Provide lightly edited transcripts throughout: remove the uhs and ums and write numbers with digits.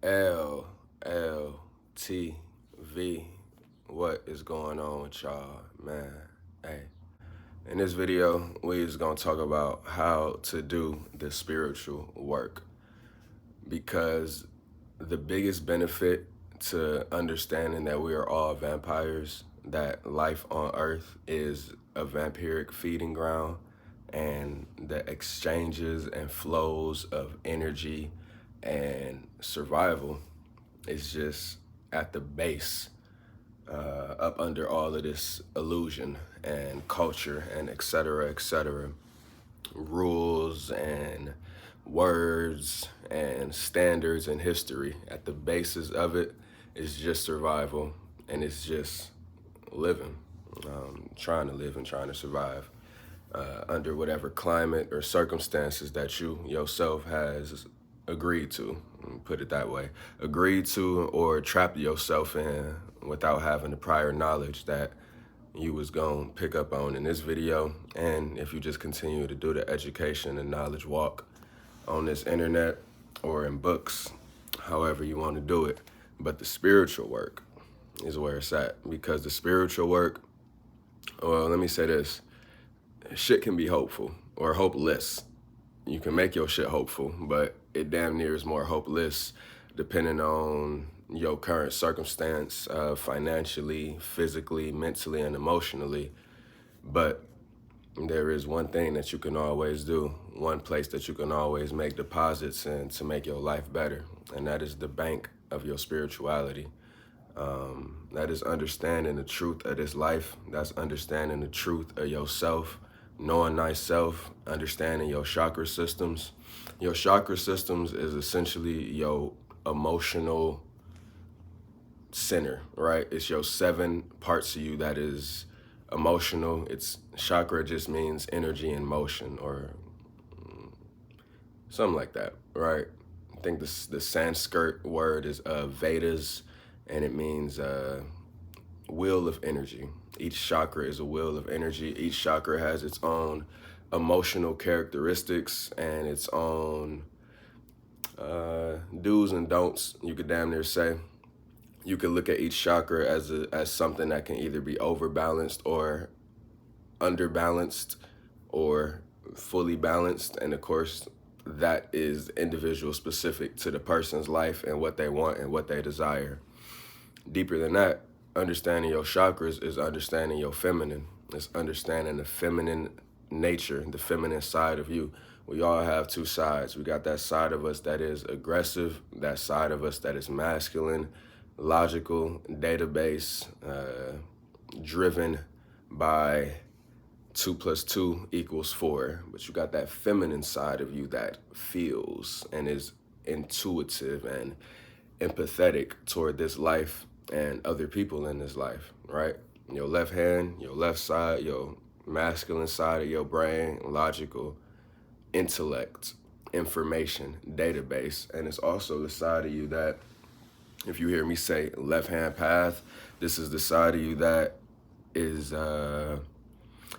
LLTV. What is going on with y'all, man? Hey, in this video, we is gonna talk about how to do the spiritual work, because the biggest benefit to understanding that we are all vampires, that life on Earth is a vampiric feeding ground, and the exchanges and flows of energy and survival is just at the base, up under all of this illusion and culture and et cetera, rules and words and standards and history. At the basis of it is just survival, and it's just living, trying to live and trying to survive under whatever climate or circumstances that you yourself has agreed to, put it that way, agreed to or trapped yourself in without having the prior knowledge that you was gonna pick up on in this video. And if you just continue to do the education and knowledge walk on this internet or in books, however you want to do it. But the spiritual work is where it's at, because the spiritual work, well, let me say this, shit can be hopeful or hopeless. You can make your shit hopeful, but it damn near is more hopeless depending on your current circumstance, financially, physically, mentally, and emotionally. But there is one thing that you can always do, one place that you can always make deposits in to make your life better, and that is the bank of your spirituality. That is understanding the truth of this life. That's understanding the truth of yourself, knowing thyself, understanding your chakra systems. Your chakra systems is essentially your emotional center, right? It's your 7 parts of you that is emotional. It's chakra just means energy in motion, or something like that, right? I think the Sanskrit word is Vedas, and it means wheel of energy. Each chakra is a wheel of energy. Each chakra has its own emotional characteristics and its own do's and don'ts, you could damn near say. You could look at each chakra as something that can either be overbalanced or underbalanced or fully balanced. And of course, that is individual specific to the person's life and what they want and what they desire. Deeper than that, understanding your chakras is understanding your feminine. It's understanding the feminine nature, the feminine side of you. We all have 2 sides. We got that side of us that is aggressive, that side of us that is masculine, logical, database, driven by 2 + 2 = 4. But you got that feminine side of you that feels and is intuitive and empathetic toward this life and other people in this life, right? Your left hand, your left side, your masculine side of your brain, logical, intellect, information, database. And it's also the side of you that, if you hear me say left-hand path, this is the side of you that is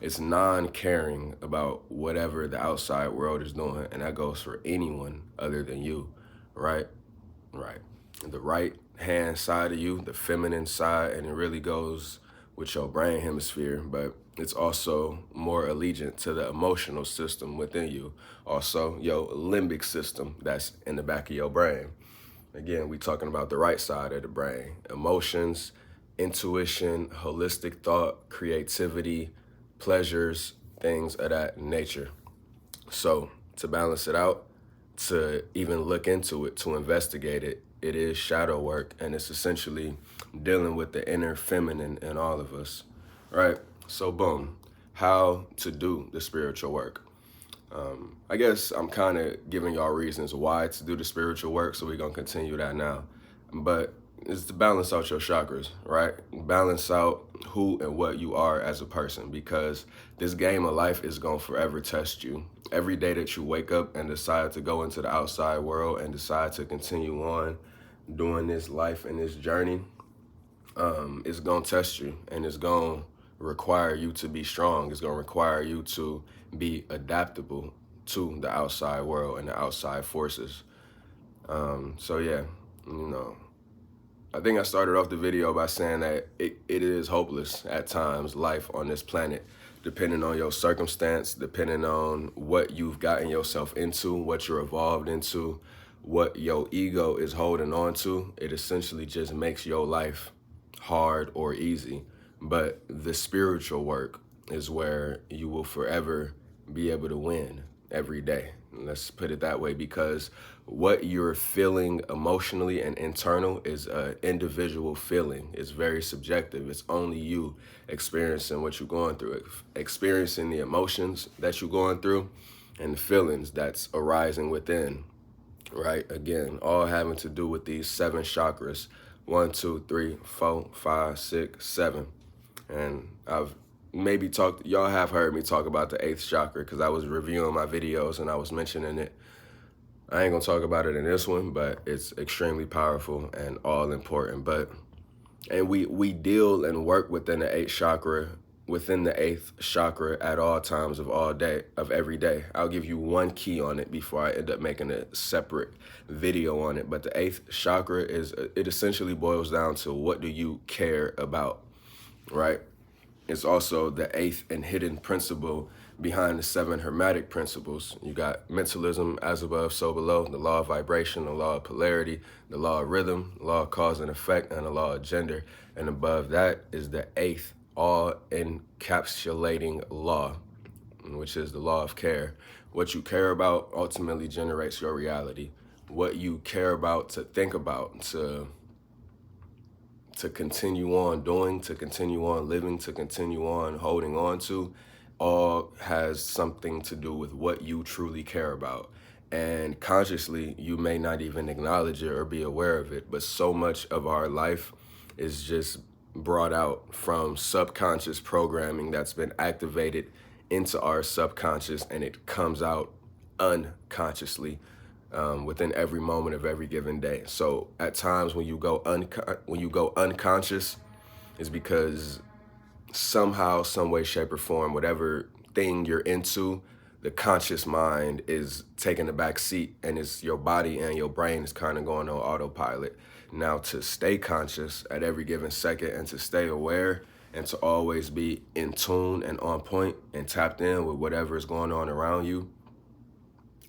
it's non-caring about whatever the outside world is doing. And that goes for anyone other than you, right? Right. The right-hand side of you, the feminine side, and it really goes with your brain hemisphere, but it's also more allegiant to the emotional system within you. Also, your limbic system that's in the back of your brain. Again, we talking about the right side of the brain. Emotions, intuition, holistic thought, creativity, pleasures, things of that nature. So to balance it out, to even look into it, to investigate it, it is shadow work, and it's essentially dealing with the inner feminine in all of us, right? So boom, how to do the spiritual work. I guess I'm kind of giving y'all reasons why to do the spiritual work, so we're going to continue that now. But it's to balance out your chakras, right? Balance out who and what you are as a person, because this game of life is going to forever test you. Every day that you wake up and decide to go into the outside world and decide to continue on doing this life and this journey, it's going to test you, and it's going to require you to be strong. It's going to require you to be adaptable to the outside world and the outside forces. So yeah, You know, I think I started off the video by saying that it is hopeless at times, life on this planet, depending on your circumstance, depending on what you've gotten yourself into, what you're evolved into, what your ego is holding on to. It essentially just makes your life hard or easy. But the spiritual work is where you will forever be able to win every day. Let's put it that way, because what you're feeling emotionally and internal is an individual feeling. It's very subjective. It's only you experiencing what you're going through, experiencing the emotions that you're going through and the feelings that's arising within, right? Again, all having to do with these 7 chakras: 1, 2, 3, 4, 5, 6, 7. And I've maybe talked, y'all have heard me talk about the 8th chakra because I was reviewing my videos and I was mentioning it. I ain't gonna talk about it in this one, but it's extremely powerful and all important. And we deal and work within the 8th chakra, within the 8th chakra at all times of all day, of every day. I'll give you one key on it before I end up making a separate video on it. But the 8th chakra it essentially boils down to, what do you care about, right? It's also the 8th and hidden principle behind the 7 hermetic principles. You got mentalism, as above, so below, the law of vibration, the law of polarity, the law of rhythm, the law of cause and effect, and the law of gender. And above that is the 8th, all encapsulating law, which is the law of care. What you care about ultimately generates your reality. What you care about to think about, to continue on doing, to continue on living, to continue on holding on to, all has something to do with what you truly care about. And consciously, you may not even acknowledge it or be aware of it, but so much of our life is just brought out from subconscious programming that's been activated into our subconscious, and it comes out unconsciously within every moment of every given day. So at times when you go unconscious, is because somehow, some way, shape, or form, whatever thing you're into, the conscious mind is taking the back seat, and it's your body and your brain is kind of going on autopilot. Now, to stay conscious at every given second and to stay aware and to always be in tune and on point and tapped in with whatever is going on around you,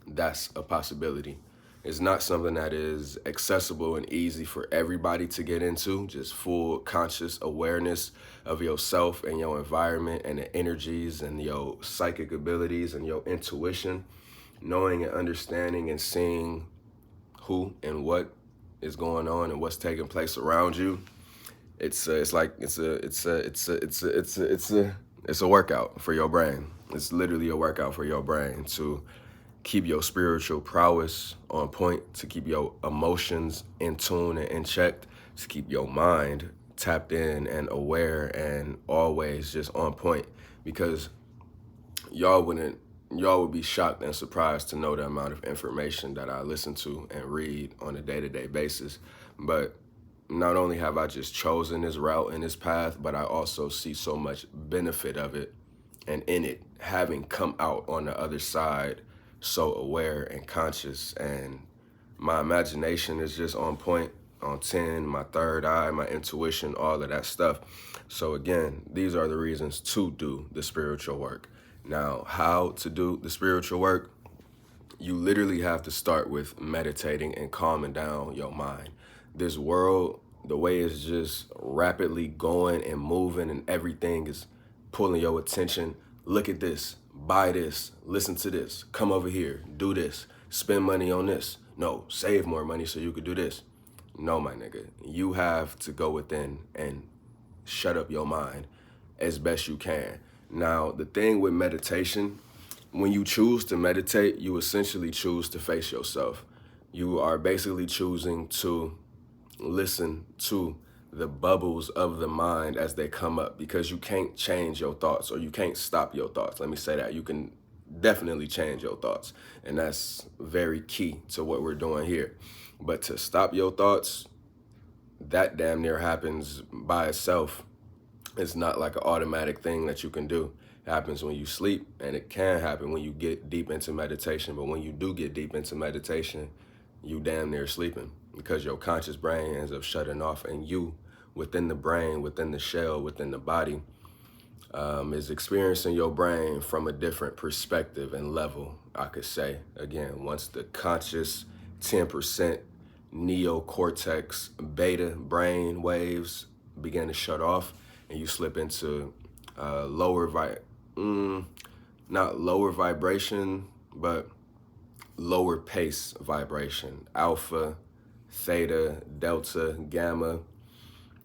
that's a possibility. It's not something that is accessible and easy for everybody to get into, just full conscious awareness of yourself and your environment and the energies and your psychic abilities and your intuition, knowing and understanding and seeing who and what is going on and what's taking place around you. It's a workout for your brain. It's literally a workout for your brain to keep your spiritual prowess on point, to keep your emotions in tune and in check, to keep your mind tapped in and aware and always just on point. Because y'all would be shocked and surprised to know the amount of information that I listen to and read on a day-to-day basis. But not only have I just chosen this route and this path, but I also see so much benefit of it and in it, having come out on the other side so aware and conscious, and my imagination is just on point, on 10, my third eye, my intuition, all of that stuff. So again, these are the reasons to do the spiritual work. Now, how to do the spiritual work? You literally have to start with meditating and calming down your mind. This world, the way it's just rapidly going and moving and everything is pulling your attention. Look at this, buy this, listen to this, come over here, do this, spend money on this. No, save more money so you could do this. No, my nigga, you have to go within and shut up your mind as best you can. Now, the thing with meditation, when you choose to meditate, you essentially choose to face yourself. You are basically choosing to listen to the bubbles of the mind as they come up, because you can't change your thoughts, or you can't stop your thoughts. Let me say that. You can definitely change your thoughts, and that's very key to what we're doing here. But to stop your thoughts, that damn near happens by itself. It's not like an automatic thing that you can do. It happens when you sleep, and it can happen when you get deep into meditation. But when you do get deep into meditation, you damn near sleeping. because your conscious brain ends up shutting off, and you within the brain, within the shell, within the body, is experiencing your brain from a different perspective and level, I could say. Again, once the conscious 10% neocortex beta brain waves begin to shut off and you slip into not lower vibration, but lower pace vibration, alpha, theta, delta, gamma.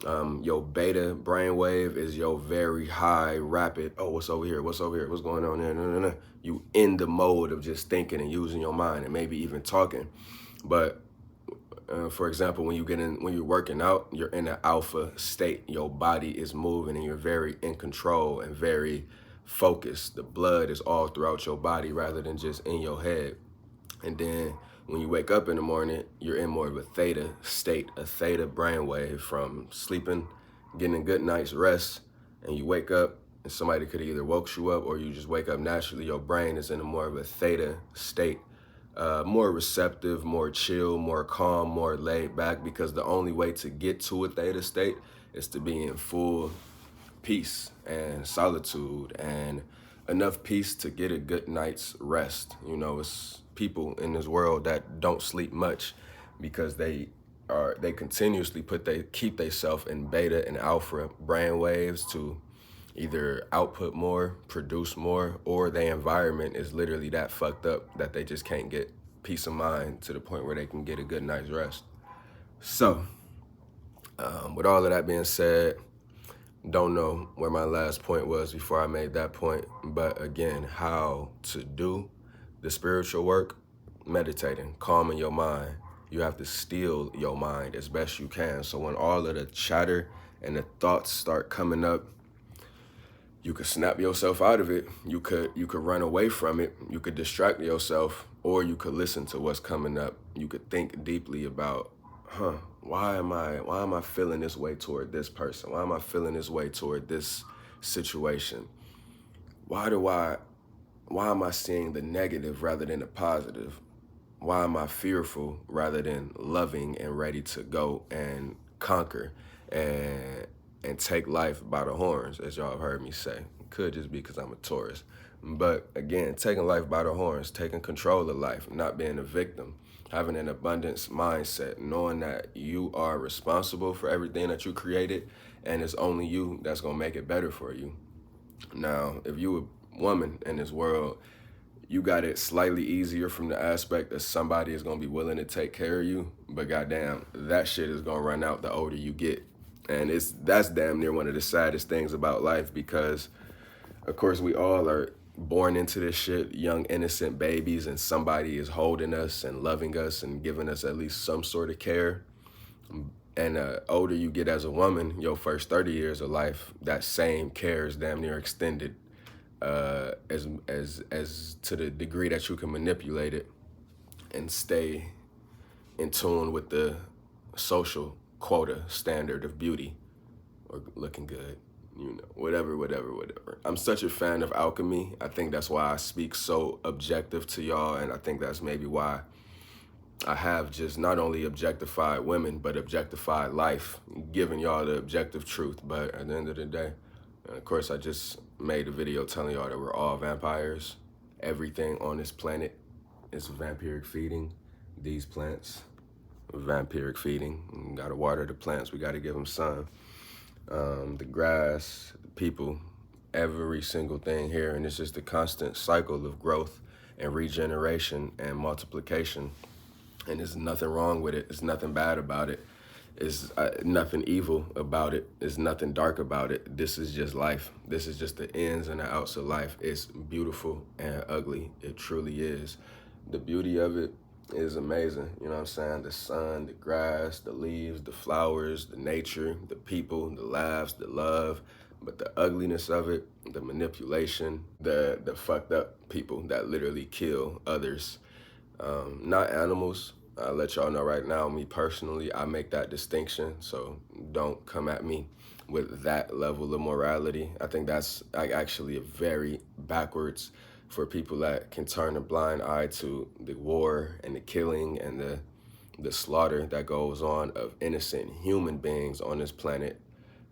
Your beta brainwave is your very high, rapid, oh, what's over here? What's over here? What's going on there? No, no, no. You in the mode of just thinking and using your mind and maybe even talking. But for example, when you're working out, you're in an alpha state. Your body is moving and you're very in control and very focused. The blood is all throughout your body rather than just in your head. And then when you wake up in the morning, you're in more of a theta state, a theta brainwave from sleeping, getting a good night's rest, and you wake up and somebody could either woke you up or you just wake up naturally. Your brain is in a more of a theta state, more receptive, more chill, more calm, more laid back, because the only way to get to a theta state is to be in full peace and solitude and enough peace to get a good night's rest. You know, it's people in this world that don't sleep much because they continuously keep themselves in beta and alpha brain waves to either output more, produce more, or their environment is literally that fucked up that they just can't get peace of mind to the point where they can get a good night's rest. So, with all of that being said, don't know where my last point was before I made that point, but again, how to do the spiritual work: meditating, calming your mind. You have to still your mind as best you can. So when all of the chatter and the thoughts start coming up, you could snap yourself out of it. You could run away from it. You could distract yourself, or you could listen to what's coming up. You could think deeply about, why am I feeling this way toward this person? Why am I feeling this way toward this situation? Why am I seeing the negative rather than the positive? Why am I fearful rather than loving and ready to go and conquer and take life by the horns, as y'all have heard me say? It could just be because I'm a Taurus. But again, taking life by the horns, taking control of life, not being a victim, having an abundance mindset, knowing that you are responsible for everything that you created, and it's only you that's gonna make it better for you. Now, if you a woman in this world, you got it slightly easier from the aspect that somebody is gonna be willing to take care of you, but goddamn, that shit is gonna run out the older you get. And that's damn near one of the saddest things about life, because of course we all are born into this shit, young innocent babies, and somebody is holding us and loving us and giving us at least some sort of care. And older you get as a woman, your first 30 years of life, that same care is damn near extended as to the degree that you can manipulate it and stay in tune with the social quota standard of beauty or looking good, you know, whatever. I'm such a fan of alchemy. I think that's why I speak so objective to y'all, and I think that's maybe why I have just not only objectified women, but objectified life, giving y'all the objective truth. But at the end of the day, of course, I just made a video telling y'all that we're all vampires. Everything on this planet is vampiric feeding. These plants, vampiric feeding. We gotta water the plants, we gotta give them sun. The grass, the people, every single thing here. And it's just a constant cycle of growth and regeneration and multiplication. And there's nothing wrong with it. There's nothing bad about it. There's nothing evil about it. There's nothing dark about it. This is just life. This is just the ins and the outs of life. It's beautiful and ugly. It truly is. The beauty of it is amazing. You know what I'm saying? The sun, the grass, the leaves, the flowers, the nature, the people, the laughs, the love. But the ugliness of it, the manipulation, the fucked up people that literally kill others. Not animals. I'll let y'all know right now, me personally, I make that distinction. So don't come at me with that level of morality. I think that's actually a very backwards for people that can turn a blind eye to the war and the killing and the slaughter that goes on of innocent human beings on this planet.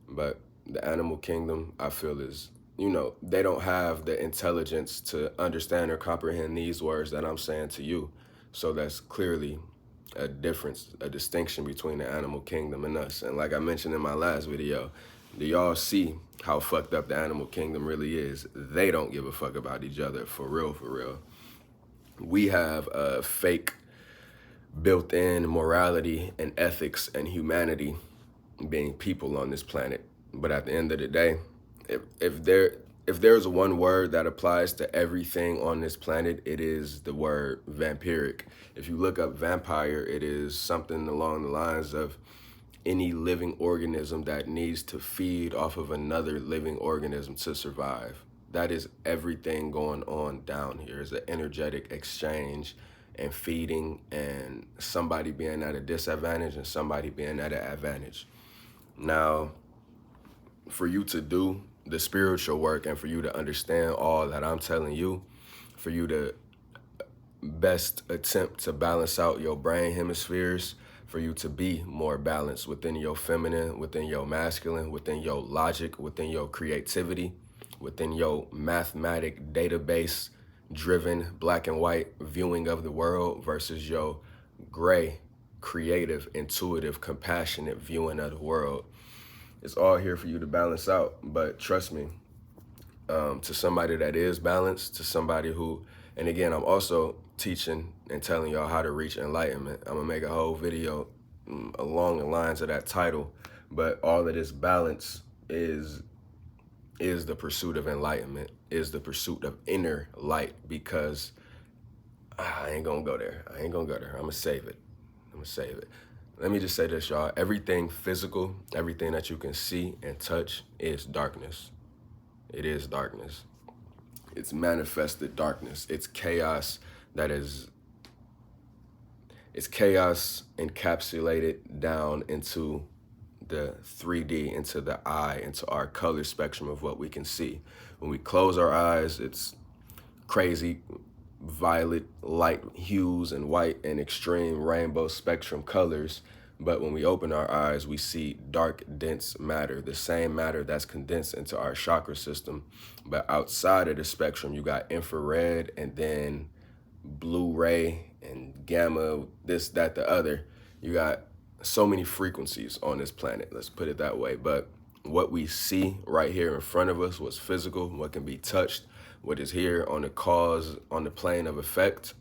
But the animal kingdom, I feel, is, they don't have the intelligence to understand or comprehend these words that I'm saying to you. So that's clearly a difference, a distinction between the animal kingdom and us. And like I mentioned in my last video, do y'all see how fucked up the animal kingdom really is? They don't give a fuck about each other, for real, for real. We have a fake built-in morality and ethics and humanity, being people on this planet. But at the end of the day, if there's one word that applies to everything on this planet, it is the word vampiric. If you look up vampire, it is something along the lines of any living organism that needs to feed off of another living organism to survive. That is everything going on down here. Is an energetic exchange and feeding, and somebody being at a disadvantage and somebody being at an advantage. Now, for you to do the spiritual work and for you to understand all that I'm telling you, for you to best attempt to balance out your brain hemispheres, for you to be more balanced within your feminine, within your masculine, within your logic, within your creativity, within your mathematic database driven black and white viewing of the world versus your gray, creative, intuitive, compassionate viewing of the world. It's all here for you to balance out. But trust me, to somebody that is balanced, to somebody who, and again, I'm also teaching and telling y'all how to reach enlightenment. I'm gonna make a whole video along the lines of that title, but all of this balance is the pursuit of enlightenment, is the pursuit of inner light, because I ain't gonna go there. I'm gonna save it. Let me just say this, y'all. Everything physical, everything that you can see and touch is darkness. It is darkness. It's manifested darkness. It's chaos it's chaos encapsulated down into the 3D, into the eye, into our color spectrum of what we can see. When we close our eyes, it's crazy violet light hues and white and extreme rainbow spectrum colors. But when we open our eyes, we see dark, dense matter, the same matter that's condensed into our chakra system. But outside of the spectrum, you got infrared and then blue ray and gamma, this, that, the other. You got so many frequencies on this planet, let's put it that way. But what we see right here in front of us, what's physical, what can be touched, what is here on the cause, on the plane of effect,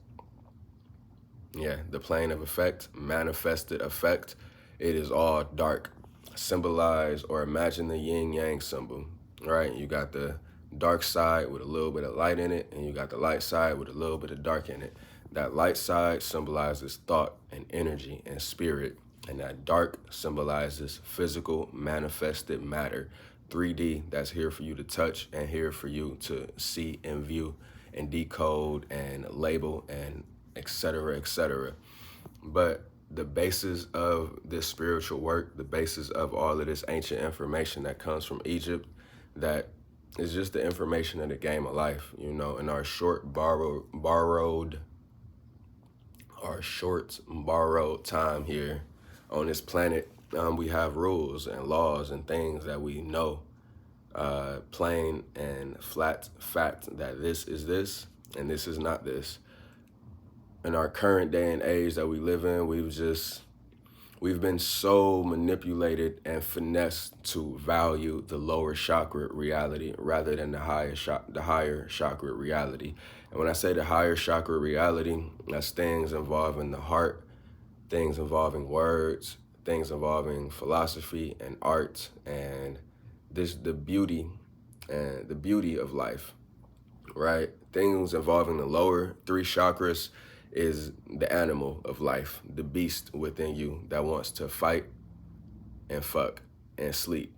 the plane of effect, manifested effect, it is all dark. Symbolize or imagine the yin yang symbol, right? You got the dark side with a little bit of light in it, and you got the light side with a little bit of dark in it. That light side symbolizes thought and energy and spirit, and that dark symbolizes physical manifested matter, 3D, that's here for you to touch and here for you to see and view and decode and label and et cetera, et cetera. But the basis of this spiritual work, the basis of all of this ancient information that comes from Egypt, that is just the information of the game of life, in our short borrowed time here on this planet. We have rules and laws and things that we know, plain and flat fact, that this is this and this is not this. In our current day and age that we live in, we've been so manipulated and finessed to value the lower chakra reality rather than the higher chakra reality. And when I say the higher chakra reality, that's things involving the heart, things involving words, things involving philosophy and art, and the beauty of life, right? Things involving the lower 3 chakras is the animal of life, the beast within you that wants to fight and fuck and sleep.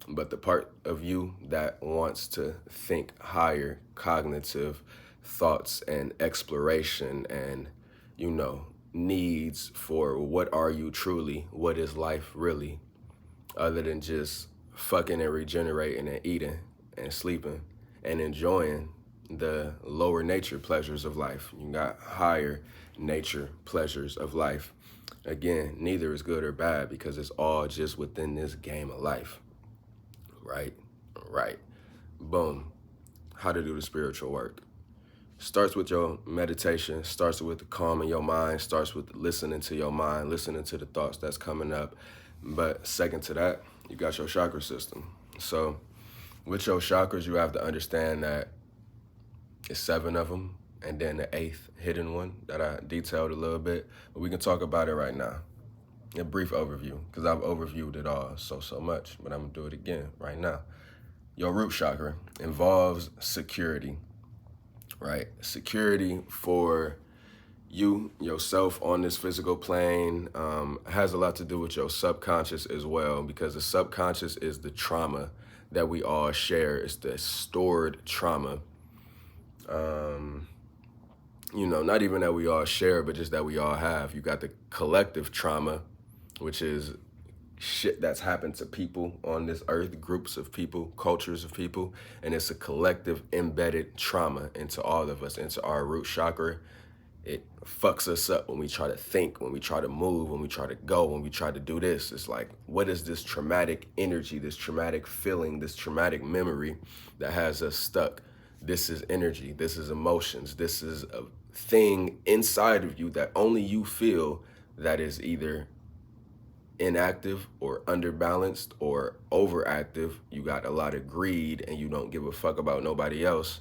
But the part of you that wants to think higher, cognitive thoughts and exploration and, needs for what are you truly, what is life really, other than just fucking and regenerating and eating and sleeping and enjoying the lower nature pleasures of life. You got higher nature pleasures of life. Again, neither is good or bad because it's all just within this game of life. Right? Right. Boom. How to do the spiritual work. Starts with your meditation, starts with calming your mind, starts with listening to your mind, listening to the thoughts that's coming up. But second to that, you got your chakra system. So with your chakras, you have to understand that it's 7 of them, and then the 8th hidden one that I detailed a little bit. But we can talk about it right now. A brief overview, because I've overviewed it all so much, but I'm gonna do it again right now. Your root chakra involves security, right? Security for you, yourself on this physical plane, has a lot to do with your subconscious as well, because the subconscious is the trauma that we all share. It's the stored trauma. Not even that we all share, but just that we all have. You got the collective trauma, which is shit that's happened to people on this earth, groups of people, cultures of people, and it's a collective embedded trauma into all of us, into our root chakra. It fucks us up when we try to think, when we try to move, when we try to go, when we try to do this. It's like, what is this traumatic energy, this traumatic feeling, this traumatic memory that has us stuck? This is energy, this is emotions, this is a thing inside of you that only you feel, that is either inactive or underbalanced or overactive. You got a lot of greed and you don't give a fuck about nobody else,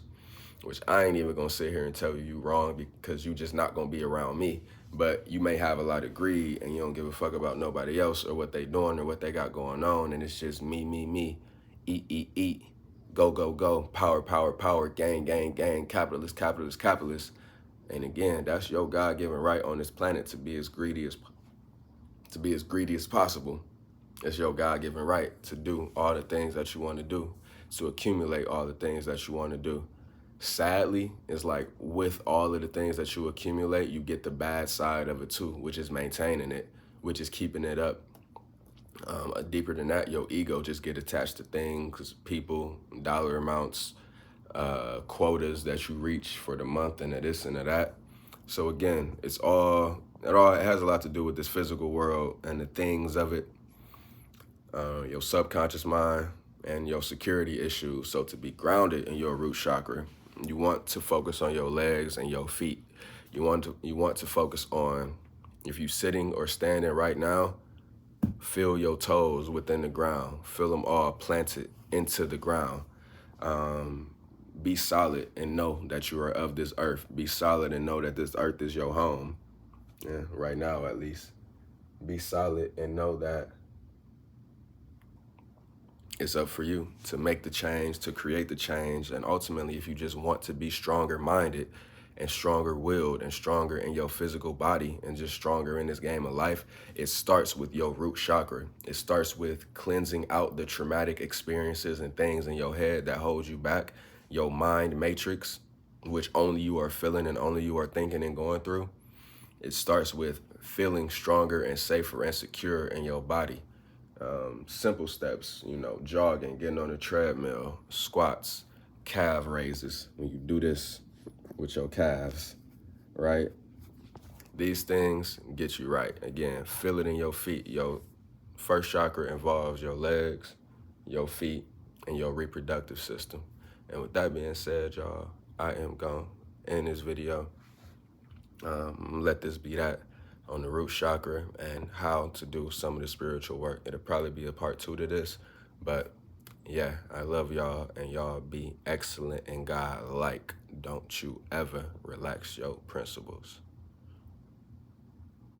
which I ain't even gonna sit here and tell you wrong, because you just not gonna be around me. But you may have a lot of greed and you don't give a fuck about nobody else or what they doing or what they got going on, and it's just me, eat, go, power, gang, capitalist. And again, that's your God-given right on this planet to be as greedy as possible. It's your God-given right to do all the things that you want to do, to accumulate all the things that you want to do. Sadly, it's like with all of the things that you accumulate, you get the bad side of it too, which is maintaining it, which is keeping it up. Deeper than that, your ego just get attached to things, people, dollar amounts, quotas that you reach for the month, and this and that. So again, it has a lot to do with this physical world and the things of it, your subconscious mind, and your security issues. So to be grounded in your root chakra, you want to focus on your legs and your feet. You want to focus on, if you're sitting or standing right now, feel your toes within the ground. Feel them all planted into the ground. Be solid and know that you are of this earth. Be solid and know that this earth is your home. Yeah, right now at least. Be solid and know that it's up for you to make the change, to create the change. And ultimately, if you just want to be stronger minded and stronger willed and stronger in your physical body and just stronger in this game of life, it starts with your root chakra. It starts with cleansing out the traumatic experiences and things in your head that hold you back, your mind matrix, which only you are feeling and only you are thinking and going through. It starts with feeling stronger and safer and secure in your body. Simple steps, jogging, getting on a treadmill, squats, calf raises. When you do this with your calves, right? These things get you right. Again, feel it in your feet. Your first chakra involves your legs, your feet, and your reproductive system. And with that being said, y'all, I am gonna end this video. Let this be that on the root chakra and how to do some of the spiritual work. It'll probably be a part 2 to this, but yeah, I love y'all, and y'all be excellent and God-like. Don't you ever relax your principles.